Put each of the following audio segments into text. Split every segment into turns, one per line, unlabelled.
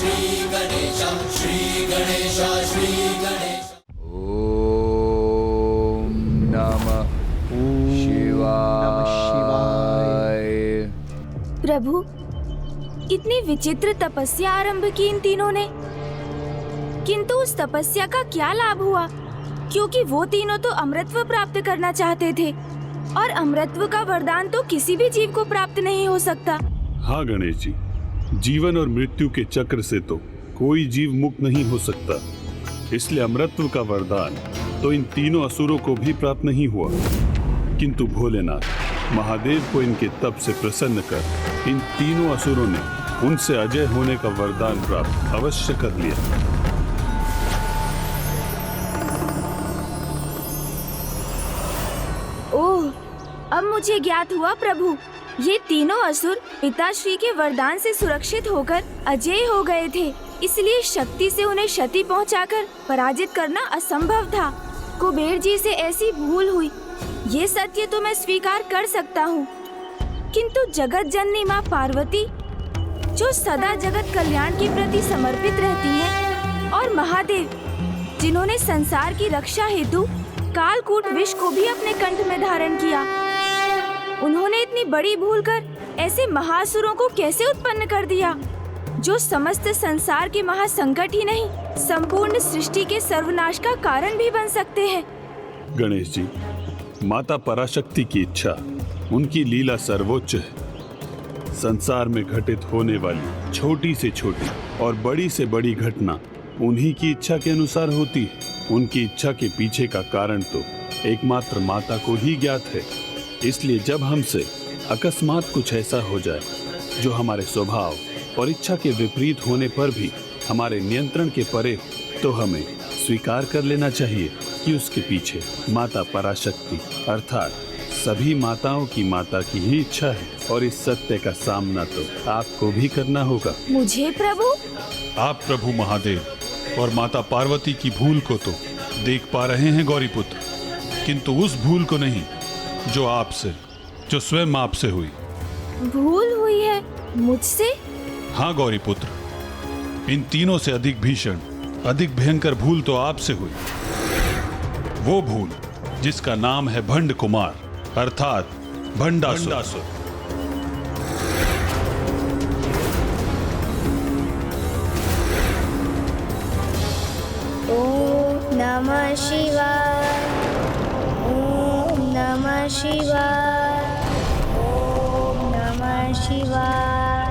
श्री गणेश, श्री गणेश, श्री गणेश।
ओम नमः शिवाय।
प्रभु, इतनी विचित्र तपस्या आरंभ की इन तीनों ने, किंतु उस तपस्या का क्या लाभ हुआ? क्योंकि वो तीनों तो अमृतत्व प्राप्त करना चाहते थे, और अमृतत्व का वरदान तो किसी भी जीव को प्राप्त नहीं हो सकता।
हाँ गणेश जी, जीवन और मृत्यु के चक्र से तो कोई जीव मुक्त नहीं हो सकता, इसलिए अमृतत्व का वरदान तो इन तीनों असुरों को भी प्राप्त नहीं हुआ। किंतु भोलेनाथ महादेव को इनके तप से प्रसन्न कर इन तीनों असुरों ने उनसे अजय होने का वरदान प्राप्त अवश्य कर लिया।
ओह, अब मुझे ज्ञात हुआ प्रभु, ये तीनों असुर पिताश्री के वरदान से सुरक्षित होकर अजय हो गए थे, इसलिए शक्ति से उन्हें क्षति पहुंचाकर पराजित करना असंभव था। कुबेर जी से ऐसी भूल हुई, ये सत्य तो मैं स्वीकार कर सकता हूँ, किंतु जगत जननी माँ पार्वती, जो सदा जगत कल्याण के प्रति समर्पित रहती है, और महादेव, जिन्होंने संसार की रक्षा हेतु कालकूट विष को भी अपने कंठ में धारण किया, उन्होंने इतनी बड़ी भूल कर ऐसे महासुरों को कैसे उत्पन्न कर दिया, जो समस्त संसार के महासंकट ही नहीं, संपूर्ण सृष्टि के सर्वनाश का कारण भी बन सकते हैं।
गणेश जी, माता पराशक्ति की इच्छा, उनकी लीला सर्वोच्च है। संसार में घटित होने वाली छोटी से छोटी और बड़ी से बड़ी घटना उन्हीं की इच्छा के अनुसार होती है। उनकी इच्छा के पीछे का कारण तो एकमात्र माता को ही ज्ञात है। इसलिए जब हमसे अकस्मात कुछ ऐसा हो जाए जो हमारे स्वभाव और इच्छा के विपरीत होने पर भी हमारे नियंत्रण के परे हो, तो हमें स्वीकार कर लेना चाहिए कि उसके पीछे माता पराशक्ति अर्थात सभी माताओं की माता की ही इच्छा है, और इस सत्य का सामना तो आपको भी करना होगा।
मुझे प्रभु?
आप प्रभु महादेव और माता पार्वती की भूल को तो देख पा रहे हैं गौरीपुत्र, किंतु उस भूल को नहीं जो स्वयं आपसे हुई।
भूल हुई है मुझसे?
हाँ गौरीपुत्र, इन तीनों से अधिक भीषण, अधिक भयंकर भूल तो आपसे हुई। वो भूल जिसका नाम है भंड कुमार अर्थात भंडासुर।
ओम नमः शिवाय, ओम नमः शिवाय, ओम नमः शिवाय,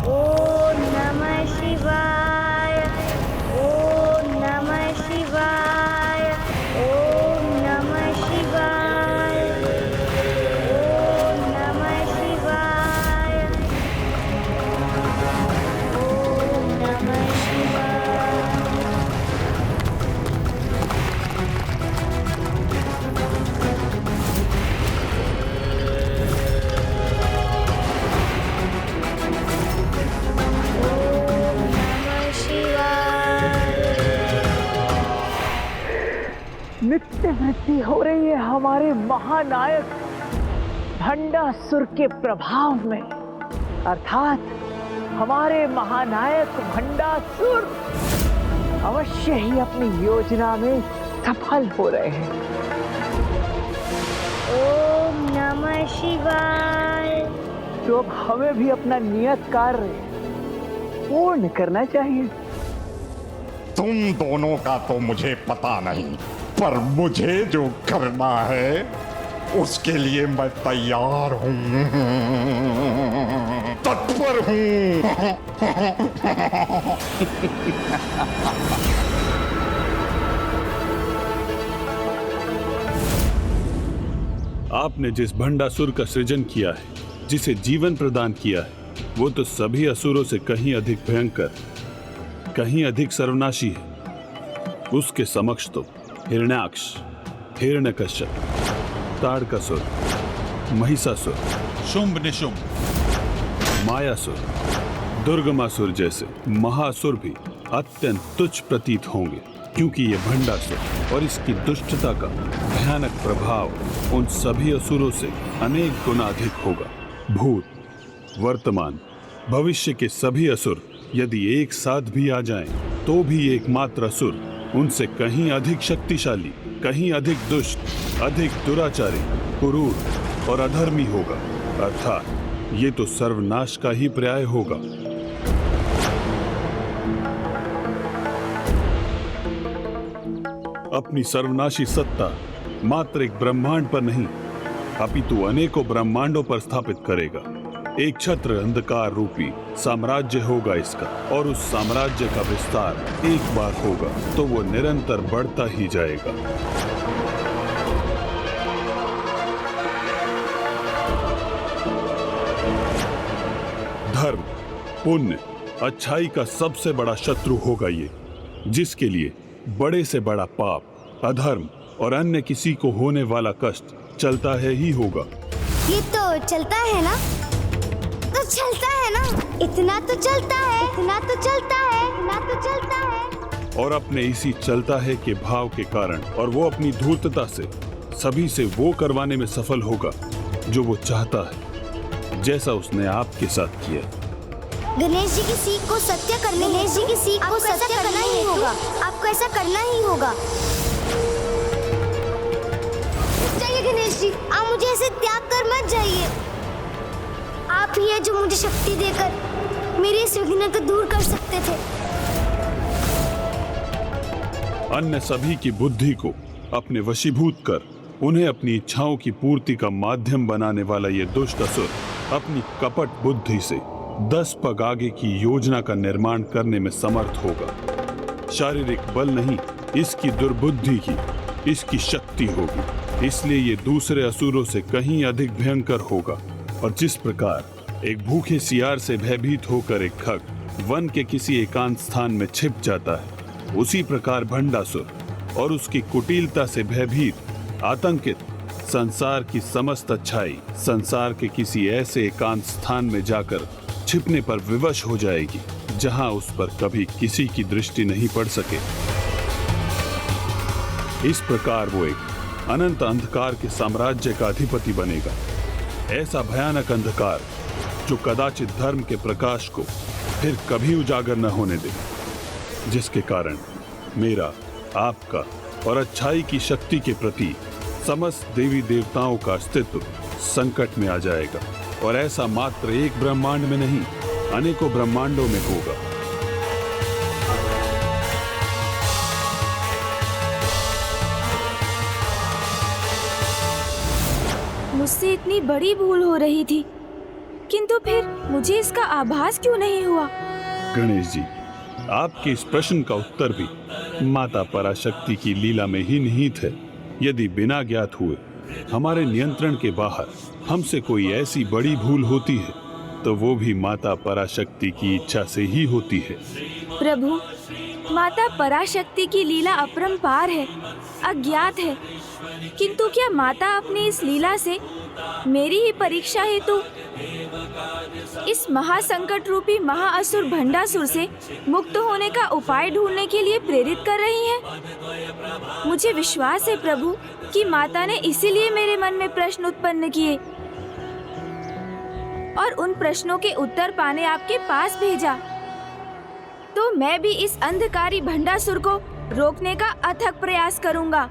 ओम नमः शिवाय, ओम नमः शिवाय, ओम नमः शिवाय, ओम नमः शिवाय, ओम नमः शिवाय।
नित्य वृद्धि हो रही है हमारे महानायक भंडासुर के प्रभाव में, अर्थात हमारे महानायक भंडासुर अवश्य ही अपनी योजना में सफल हो रहे हैं।
ओम नमः शिवाय।
तो अब हमें भी अपना नियत कार्य पूर्ण करना चाहिए।
तुम दोनों का तो मुझे पता नहीं, पर मुझे जो करना है उसके लिए मैं तैयार हूं, तत्पर हूं।
आपने जिस भंडासुर का सृजन किया है, जिसे जीवन प्रदान किया है, वो तो सभी असुरों से कहीं अधिक भयंकर, कहीं अधिक सर्वनाशी है। उसके समक्ष तो हिरण्याक्ष, हिरण्यकश्यप, ताड़कासुर, महिषासुर,
शुंभ निशुंभ,
मायासुर, दुर्गमासुर जैसे महासुर भी अत्यंत तुच्छ प्रतीत होंगे, क्योंकि ये भंडासुर और इसकी दुष्टता का भयानक प्रभाव उन सभी असुरों से अनेक गुना अधिक होगा। भूत, वर्तमान, भविष्य के सभी असुर यदि एक साथ भी आ जाएं, तो भी एकमात्र असुर उनसे कहीं अधिक शक्तिशाली, कहीं अधिक दुष्ट, अधिक दुराचारी, क्रूर और अधर्मी होगा। अर्थात ये तो सर्वनाश का ही पर्याय होगा। अपनी सर्वनाशी सत्ता मात्र एक ब्रह्मांड पर नहीं, अपितु अनेकों ब्रह्मांडों पर स्थापित करेगा। एक छत्र अंधकार रूपी साम्राज्य होगा इसका, और उस साम्राज्य का विस्तार एक बार होगा तो वो निरंतर बढ़ता ही जाएगा। धर्म, पुण्य, अच्छाई का सबसे बड़ा शत्रु होगा ये, जिसके लिए बड़े से बड़ा पाप, अधर्म और अन्य किसी को होने वाला कष्ट चलता है ही होगा।
ये तो चलता है ना, तो चलता है ना, इतना तो चलता है, इतना तो चलता है, इतना तो चलता है।
और अपने इसी चलता है के भाव के कारण और वो अपनी धूर्तता से सभी से वो करवाने में सफल होगा जो वो चाहता है, जैसा उसने आपके साथ किया।
गणेश जी की सीख को सत्य करने, गणेश जी की सीख को सत्य करना ही होगा। आपको ऐसा करना ही होगा। जाइए गणेश जी, आप मुझे ऐसे त्याग कर मत जाइए। आप ही है जो मुझे शक्ति देकर मेरी इस विघ्न को दूर कर सकते थे।
अन्य सभी की बुद्धि को अपने वशीभूत कर उन्हें अपनी इच्छाओं की पूर्ति का माध्यम बनाने वाला ये दुष्ट असुर अपनी कपट बुद्धि से 10 पग आगे की योजना का निर्माण करने में समर्थ होगा। शारीरिक बल नहीं, इसकी दुर्बुद्धि की, इसकी शक्ति होगी। इसलिए ये दूसरे असुरों से कहीं अधिक भयंकर होगा। और जिस प्रकार एक भूखे सियार से भयभीत होकर एक खग वन के किसी एकांत स्थान में छिप जाता है, उसी प्रकार भंडासुर और उसकी कुटिलता से भयभीत, आतंकित संसार की समस्त अच्छाई संसार के किसी ऐसे एकांत स्थान में जाकर छिपने पर विवश हो जाएगी, जहां उस पर कभी किसी की दृष्टि नहीं पड़ सके। इस प्रकार वो एक अनंत अंधकार के साम्राज्य का अधिपति बनेगा। ऐसा भयानक अंधकार जो कदाचित धर्म के प्रकाश को फिर कभी उजागर न होने दे, जिसके कारण मेरा, आपका और अच्छाई की शक्ति के प्रति समस्त देवी देवताओं का अस्तित्व संकट में आ जाएगा। और ऐसा मात्र एक ब्रह्मांड में नहीं, अनेकों ब्रह्मांडों में होगा।
मुझसे इतनी बड़ी भूल हो रही थी, किंतु फिर मुझे इसका आभास क्यों नहीं हुआ?
गणेश जी, आपके इस प्रश्न का उत्तर भी माता पराशक्ति की लीला में ही निहित है। यदि बिना ज्ञात हुए हमारे नियंत्रण के बाहर हमसे कोई ऐसी बड़ी भूल होती है, तो वो भी माता पराशक्ति की इच्छा से ही होती है।
प्रभु, माता पराशक्ति की लीला अपरंपार है, अज्ञात है, किंतु क्या माता अपनी इस लीला से मेरी ही परीक्षा हेतु इस महासंकट रूपी महाअसुर भंडासुर से मुक्त होने का उपाय ढूंढने के लिए प्रेरित कर रही हैं? मुझे विश्वास है प्रभु कि माता ने इसीलिए मेरे मन में प्रश्न उत्पन्न किए और उन प्रश्नों के उत्तर पाने आपके पास भेजा। तो मैं भी इस अंधकारी भंडासुर को रोकने का अथक प्रयास करूंगा।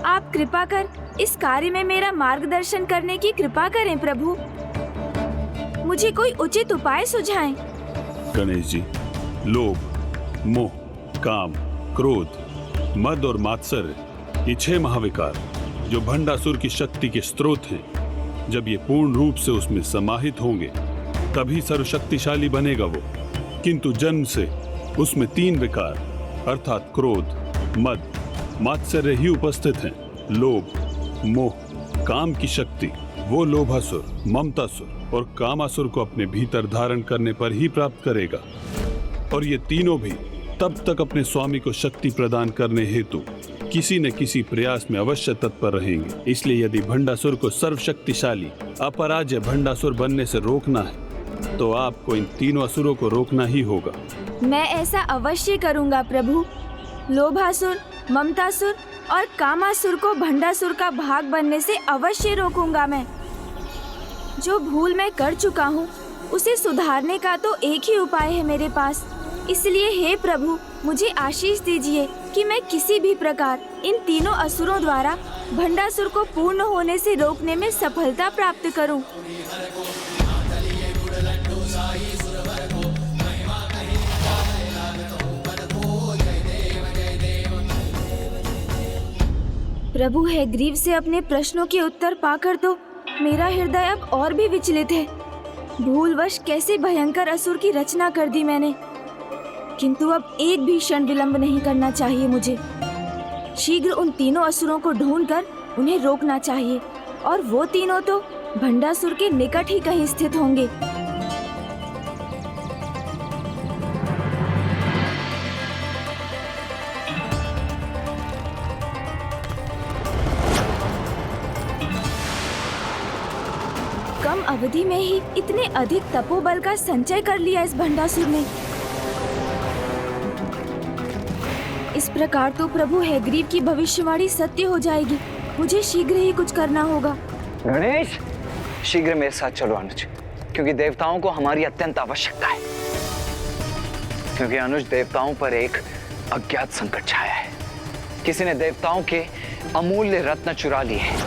आप कृपा कर इस कार्य में मेरा मार्गदर्शन करने की कृपा करें प्रभु। मुझे कोई उचित उपाय सुझाएं।
गणेश जी, लोभ, मोह, काम, क्रोध, मद और मात्सर्य, ये 6 महाविकार जो भंडासुर की शक्ति के स्रोत हैं, जब ये पूर्ण रूप से उसमें समाहित होंगे तभी सर्वशक्तिशाली बनेगा वो। किंतु जन्म से उसमें 3 विकार अर्थात क्रोध, मद, मात्सर्य ही उपस्थित हैं। लोभ, मोह, काम की शक्ति वो लोभासुर, ममतासुर और कामासुर को अपने भीतर धारण करने पर ही प्राप्त करेगा। और ये तीनों भी तब तक अपने स्वामी को शक्ति प्रदान करने हेतु किसी न किसी प्रयास में अवश्य तत्पर रहेंगे। इसलिए यदि भंडासुर को सर्वशक्तिशाली अपराज्य भंडासुर बनने से रोकना है, तो आपको इन तीनों असुरों को रोकना ही होगा।
मैं ऐसा अवश्य करूंगा प्रभु। लोभासुर, ममतासुर और कामासुर को भंडासुर का भाग बनने से अवश्य रोकूंगा मैं। जो भूल मैं कर चुका हूँ उसे सुधारने का तो एक ही उपाय है मेरे पास। इसलिए हे प्रभु, मुझे आशीष दीजिए कि मैं किसी भी प्रकार इन तीनों असुरों द्वारा भंडासुर को पूर्ण होने से रोकने में सफलता प्राप्त करूं। प्रभु हैग्रीव से अपने प्रश्नों के उत्तर पाकर तो मेरा हृदय अब और भी विचलित है। भूलवश कैसे भयंकर असुर की रचना कर दी मैंने, किंतु अब एक भी क्षण विलंब नहीं करना चाहिए। मुझे शीघ्र उन तीनों असुरों को ढूंढकर उन्हें रोकना चाहिए, और वो तीनों तो भंडासुर के निकट ही कहीं स्थित होंगे। कम अवधि में ही इतने अधिक तपोबल का संचय कर लिया इस भंडासुर ने। इस प्रकार तो प्रभु हैग्रीव की भविष्यवाणी सत्य हो जाएगी। मुझे शीघ्र ही कुछ करना होगा।
गणेश, शीघ्र मेरे साथ चलो अनुज, क्योंकि देवताओं को हमारी अत्यंत आवश्यकता है। क्योंकि अनुज, देवताओं पर एक अज्ञात संकट छाया है। किसी ने देवताओं के अमूल्य रत्न चुरा लिए हैं,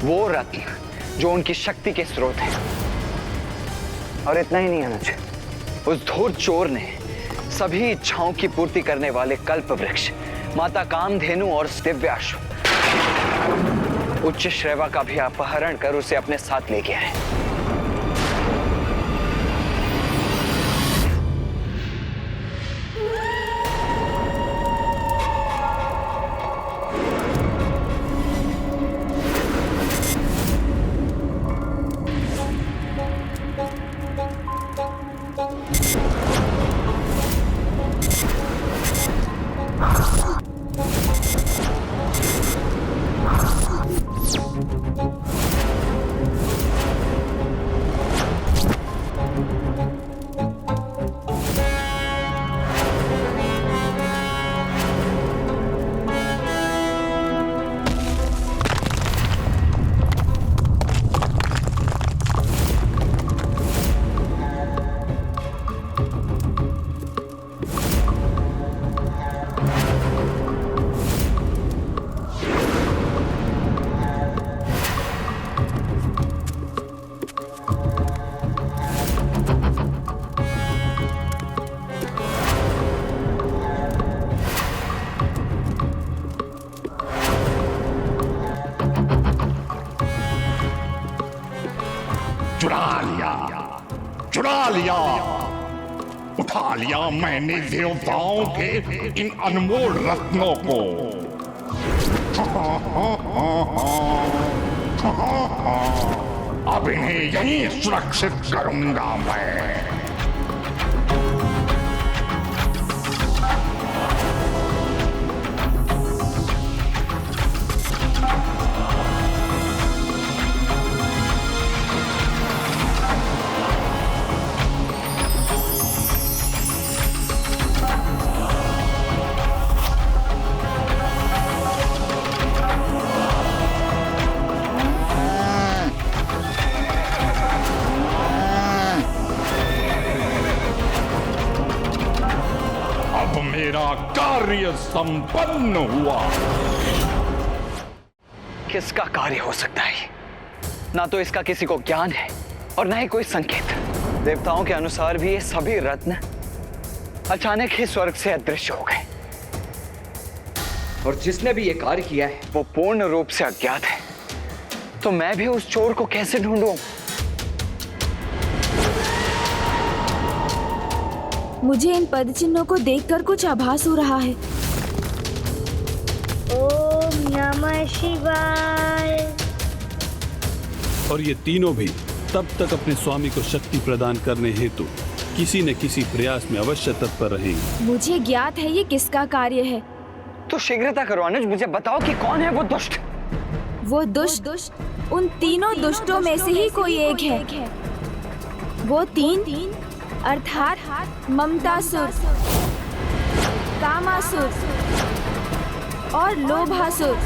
वो रत्न जो उनकी शक्ति के स्रोत है। और इतना ही नहीं अनुज, उस धूर्त चोर ने सभी इच्छाओं की पूर्ति करने वाले कल्प वृक्ष, माता कामधेनु और दिव्याश्व, उच्च श्रेवा का भी अपहरण कर उसे अपने साथ ले गया है।
चुरा लिया, उठा लिया मैंने देवताओं के इन अनमोल रत्नों को। अब इन्हें यहीं सुरक्षित करूंगा मैं। मेरा कार्य संपन्न हुआ।
किसका कार्य हो सकता है? ना तो इसका किसी को ज्ञान है और ना ही कोई संकेत। देवताओं के अनुसार भी ये सभी रत्न अचानक ही स्वर्ग से अदृश्य हो गए, और जिसने भी ये कार्य किया है वो पूर्ण रूप से अज्ञात है। तो मैं भी उस चोर को कैसे ढूंढूं?
मुझे इन पद चिन्हों को देखकर कुछ आभास हो रहा है।
ओम नमः शिवाय।
और ये तीनों भी तब तक अपने स्वामी को शक्ति प्रदान करने हेतु किसी न किसी प्रयास में अवश्य तत्पर रहेंगे।
मुझे ज्ञात है ये किसका कार्य है।
तो शीघ्रता करो अनुज, मुझे बताओ कि कौन है वो दुष्ट।
वो दुष्ट उन तीनों दुष्टों में से ही कोई एक है। वो तीन अर्थात ममतासुर, कामासुर और लोभासुर,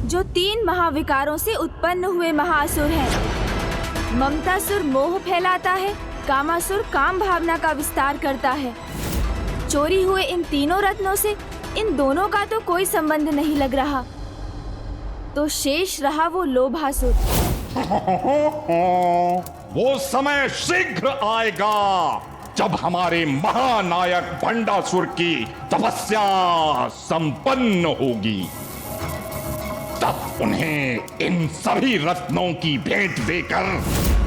जो तीन महाविकारों से उत्पन्न हुए महाअसुर हैं। ममतासुर मोह फैलाता है, कामासुर काम भावना का विस्तार करता है। चोरी हुए इन तीनों रत्नों से इन दोनों का तो कोई संबंध नहीं लग रहा, तो शेष रहा वो लोभासुर।
वो समय शीघ्र आएगा जब हमारे महानायक भंडासुर की तपस्या संपन्न होगी। तब उन्हें इन सभी रत्नों की भेंट देकर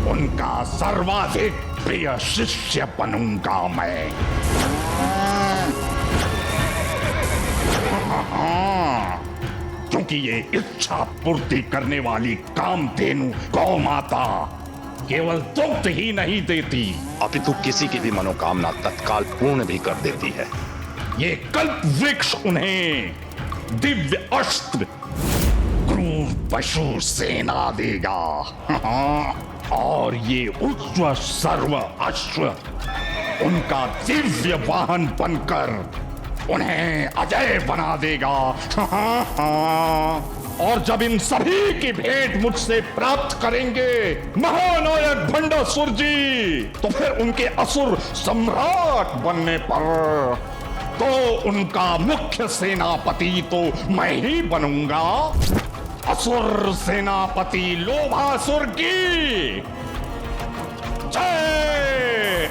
उनका सर्वाधिक प्रिय शिष्य बनूंगा मैं। क्योंकि ये इच्छा पूर्ति करने वाली कामधेनु गौ माता केवल दुग्ध ही नहीं देती,
अपितु किसी की भी मनोकामना तत्काल पूर्ण भी कर देती है।
ये कल्प वृक्ष उन्हें दिव्य अस्त्र क्रूर पशु सेना देगा। और ये उच्च सर्व अश्व उनका दिव्य वाहन बनकर उन्हें अजय बना देगा। और जब इन सभी की भेंट मुझसे प्राप्त करेंगे महानायक भंडासुर जी, तो फिर उनके असुर सम्राट बनने पर तो उनका मुख्य सेनापति तो मैं ही बनूंगा। असुर सेनापति लोभासुर की जय।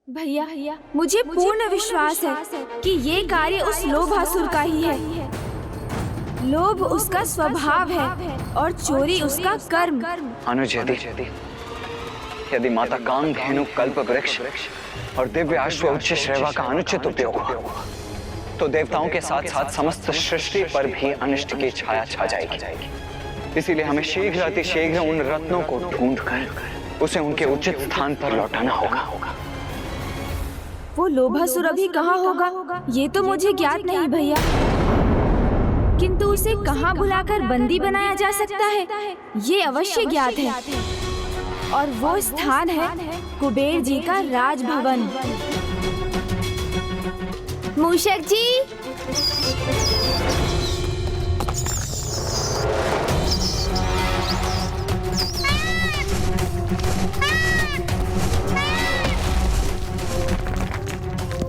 भैया, मुझे पूर्ण विश्वास है कि ये कार्य उस लोभासुर का ही है। लोभ उसका स्वभाव है और चोरी उसका कर्म।
अनुज, यदि माता कामधेनु कल्प वृक्ष और दिव्य अश्व उच्च श्रेवा का अनुचित उपयोग हुआ तो देवताओं के साथ साथ समस्त सृष्टि पर भी अनिष्ट की छाया छा जाएगी। इसीलिए हमें शीघ्र अतिशीघ्र उन रत्नों को ढूंढकर उसे उनके उचित स्थान पर लौटाना होगा।
वो लोभासुर अभी कहाँ होगा ये तो मुझे ज्ञात नहीं भैया, किंतु उसे कहाँ बुलाकर बंदी बनाया जा सकता है ये अवश्य ज्ञात है। और वो स्थान है कुबेर जी का राजभवन। मूषक जी,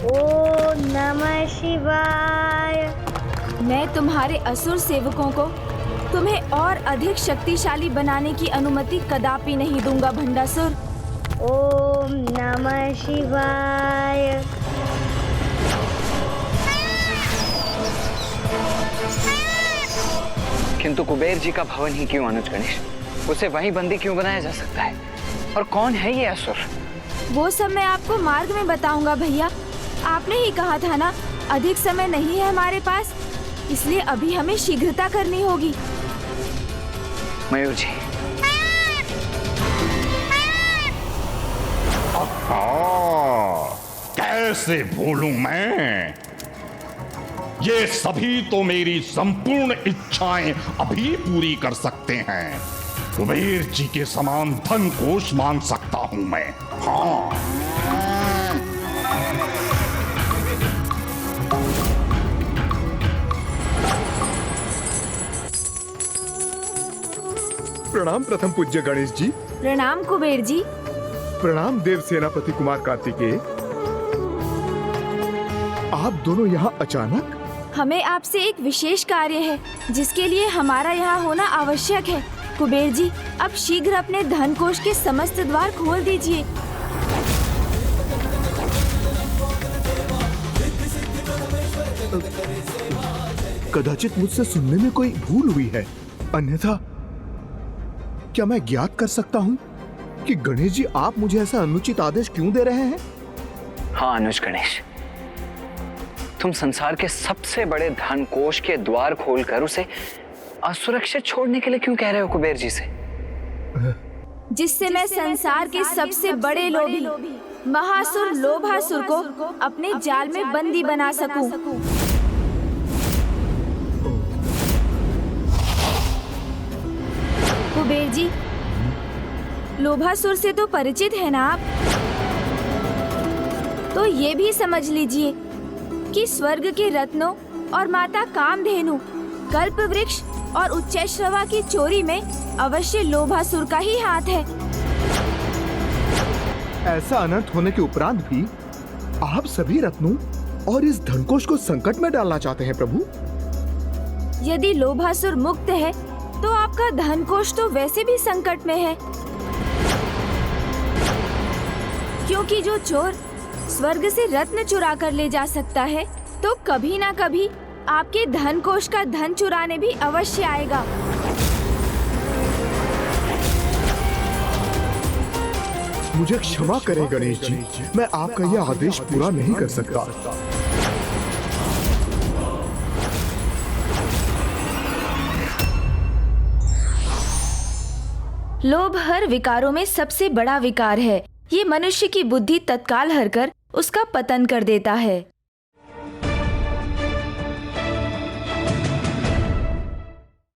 ओम नमः शिवाय।
मैं तुम्हारे असुर सेवकों को तुम्हें और अधिक शक्तिशाली बनाने की अनुमति कदापि नहीं दूंगा भंडासुर।
ओम नमः शिवाय।
किंतु कुबेर जी का भवन ही क्यों अनुज गणेश? उसे वहीं बंदी क्यों बनाया जा सकता है? और कौन है ये असुर?
वो सब मैं आपको मार्ग में बताऊंगा भैया। आपने ही कहा था ना, अधिक समय नहीं है हमारे पास, इसलिए अभी हमें शीघ्रता करनी होगी।
मयूर जी,
कैसे भूलूं मैं? ये सभी तो मेरी संपूर्ण इच्छाएं अभी पूरी कर सकते हैं। कुबेर जी के समान धन कोष मांग सकता हूं मैं। हाँ,
प्रणाम प्रथम पूज्य गणेश जी।
प्रणाम कुबेर जी।
प्रणाम देव सेनापति कुमार कार्तिकेय। आप दोनों यहाँ अचानक?
हमें आपसे एक विशेष कार्य है जिसके लिए हमारा यहाँ होना आवश्यक है। कुबेर जी, अब शीघ्र अपने धन कोष के समस्त द्वार खोल दीजिए।
कदाचित मुझसे सुनने में कोई भूल हुई है, अन्यथा क्या मैं ज्ञात कर सकता हूँ कि गणेश जी आप मुझे ऐसा अनुचित आदेश क्यों दे रहे हैं?
हाँ अनुज गणेश, तुम संसार के सबसे बड़े धन कोष के द्वार खोलकर उसे असुरक्षित छोड़ने के लिए क्यों कह रहे हो कुबेर जी से?
जिससे मैं संसार के सबसे बड़े लोभी महासुर लोभासुर को अपने जाल में बंदी बना सकूं। कुबेर जी, लोभासुर से तो परिचित है ना आप? तो ये भी समझ लीजिए कि स्वर्ग के रत्नों और माता कामधेनु कल्प वृक्ष और उच्चैश्रवा की चोरी में अवश्य लोभासुर का ही हाथ है।
ऐसा अनर्थ होने के उपरांत भी आप सभी रत्नों और इस धनकोष को संकट में डालना चाहते हैं प्रभु।
यदि लोभासुर मुक्त है तो आपका धनकोष तो वैसे भी संकट में है, क्योंकि जो चोर स्वर्ग से रत्न चुरा कर ले जा सकता है तो कभी ना कभी आपके धनकोष का धन चुराने भी अवश्य आएगा।
मुझे क्षमा करें गणेश जी, मैं आपका यह आदेश पूरा नहीं कर सकता।
लोभ हर विकारों में सबसे बड़ा विकार है। ये मनुष्य की बुद्धि तत्काल हर कर उसका पतन कर देता है।